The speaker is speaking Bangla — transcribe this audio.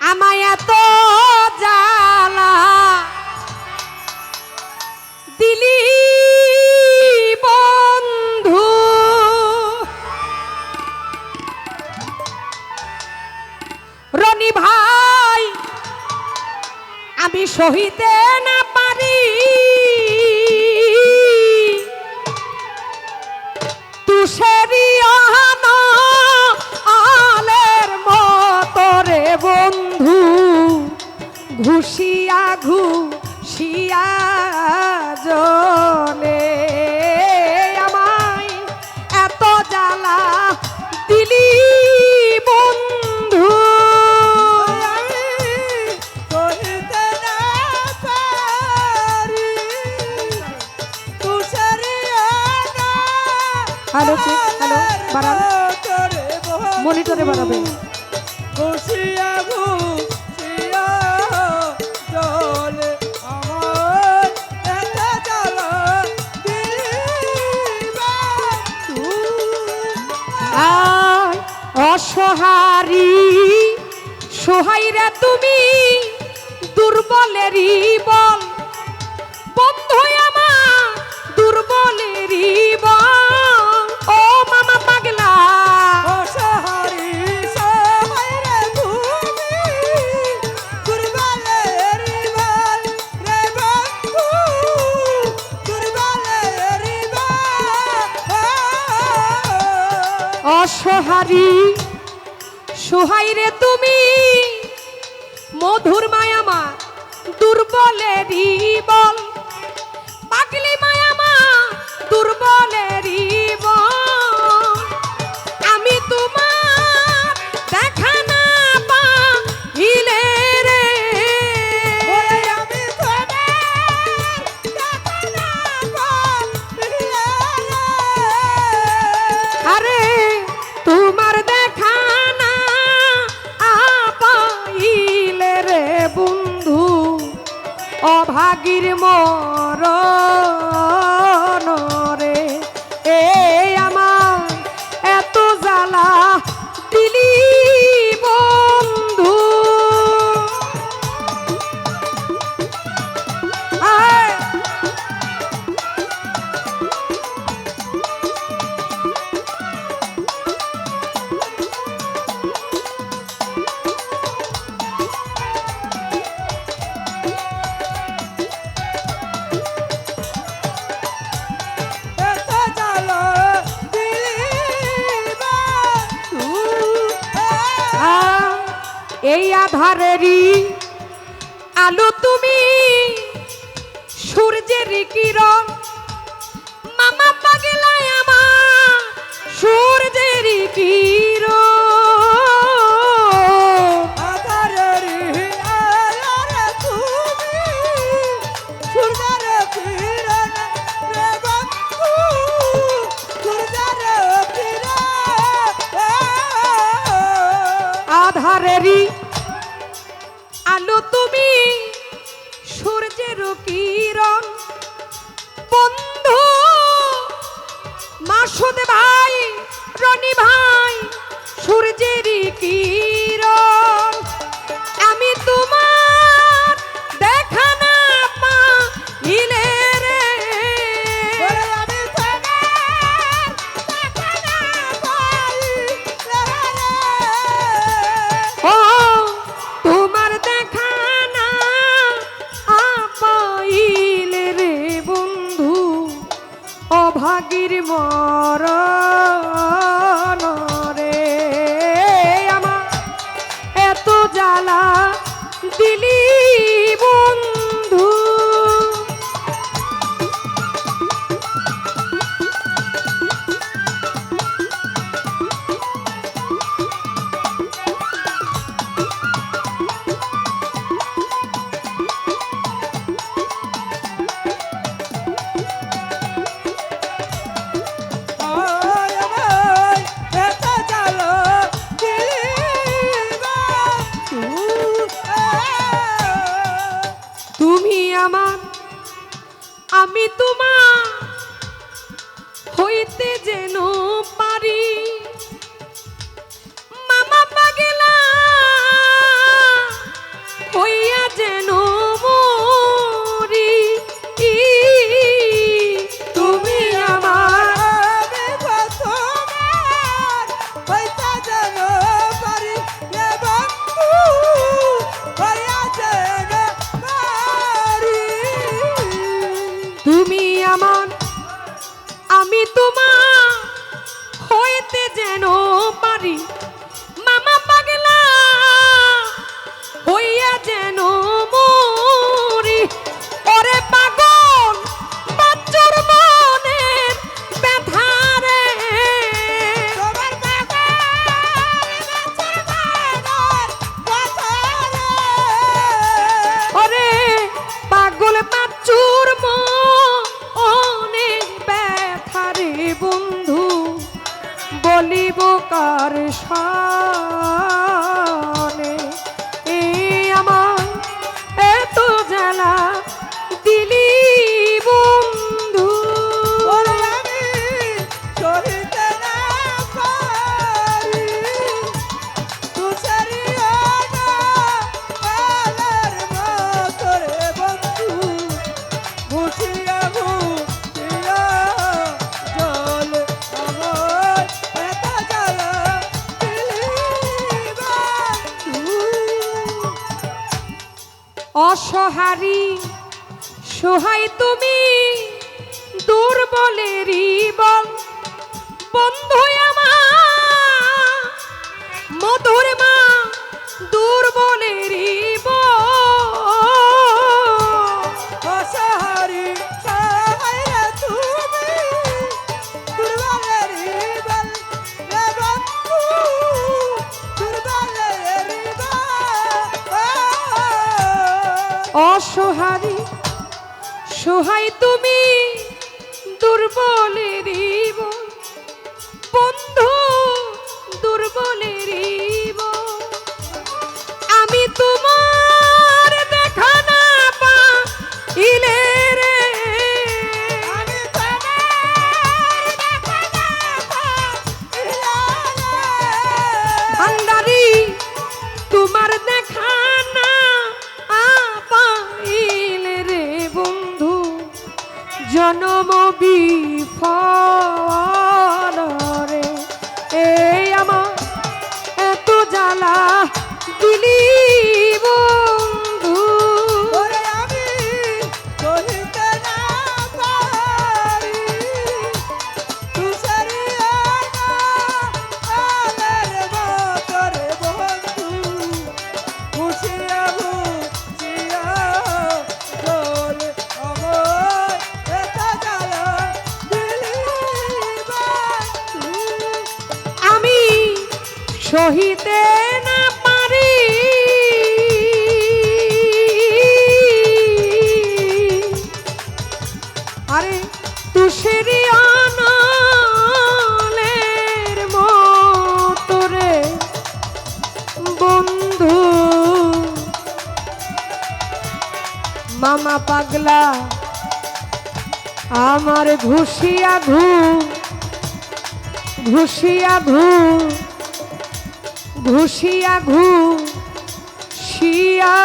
আমায় এত জ্বালা দিলি বন্ধু, রনি ভাই আমি সহিতে না পারি তুষেরি আলের মতো রে বন্ধু, ঘুষিয়া ঘুষিয়া জলে আমায় এত জ্বালা দিলি বন্ধু। হ্যালো হ্যালো বাড়ান, মনিটরে বাড়াবেন। অসহারি সোহাইরা তুমি দুর্বলেরই বল বন্ধু আমার দুর্বলেরই বল। ও মামা পাগলা অসহারি সোহাইরা তুমি দুর্বলেরই বল রে বন্ধু, দুর্বলেরই বল। অসহারি সোহাইরে তুমি মধুর মায়ামা দুর্বলেরই বল, পাগলি মায়ামা দুর্বলেরই বল। আমি তোমার দেখা না পাইলে রে, আমি তোমার দেখা না পাইলে রে, আরে তোমার দেখা না পাইলে রে বন্ধু, অভাগীর মরণ রে এ আমার এত জ্বালা দিলি বন্ধু। আয় এত জ্বালা দিলি বন্ধু। এই আধারেরই আলো তুমি সূর্যের কিরণ, মামা পাগলায় আমার সূর্যের কিরণ। আধারেরই আলোরে তুমি সূর্যের কিরণ রে বন্ধু, সূর্যের কিরণ। আধারেরই আলো তুমি সূর্যের কিরণ বন্ধু, মাসুদ ভাই রনি ভাই সূর্যের কিরণ। আমি তোমার দেখা না পাইলে রে, আমি তোমার দেখা না পাইলে রে, ও তোমার দেখা না পাইলে রে বন্ধু, অভাগীর মরণ রে আমার এত জ্বালা দিলি বন্ধু। এত জ্বালা দিলি বন্ধু। তুমি আমার আমি তোমার হইতে যেন পারি, মামা পাগলা অসহারি সহায় তুমি দুর্বলেরই বল বন্ধু আমার মধুর মা দুর্বলেরই বল অসহারি সহায় তুমি দুর্বলের বল রে বন্ধু দুর্বলের অসহারি সহায় তুমি দুর্বলেরই বল বন্ধু দুর্বলেরই বল আমি তোমার দেখা না পাইলে রে আমি তোমার দেখা না পাইলে ভান্ডারি তোমার দেখা না পাইলে রে বন্ধু জনম বিফল রে এই আমার এত জ্বালা দিলি বন্ধু ওরে আমি কহিতে না পারি তুষারি আনা আলের মতরে বন্ধু খুশিয়া খুশিয়া চল আমার এটা জ্বালা দিলি বন্ধু আমি সহিতে না পারি আরে তুষেরি আনালের মতো রে বন্ধু মামা পাগলা আমার ঘুষিয়া ঘুষিয়া শিয়া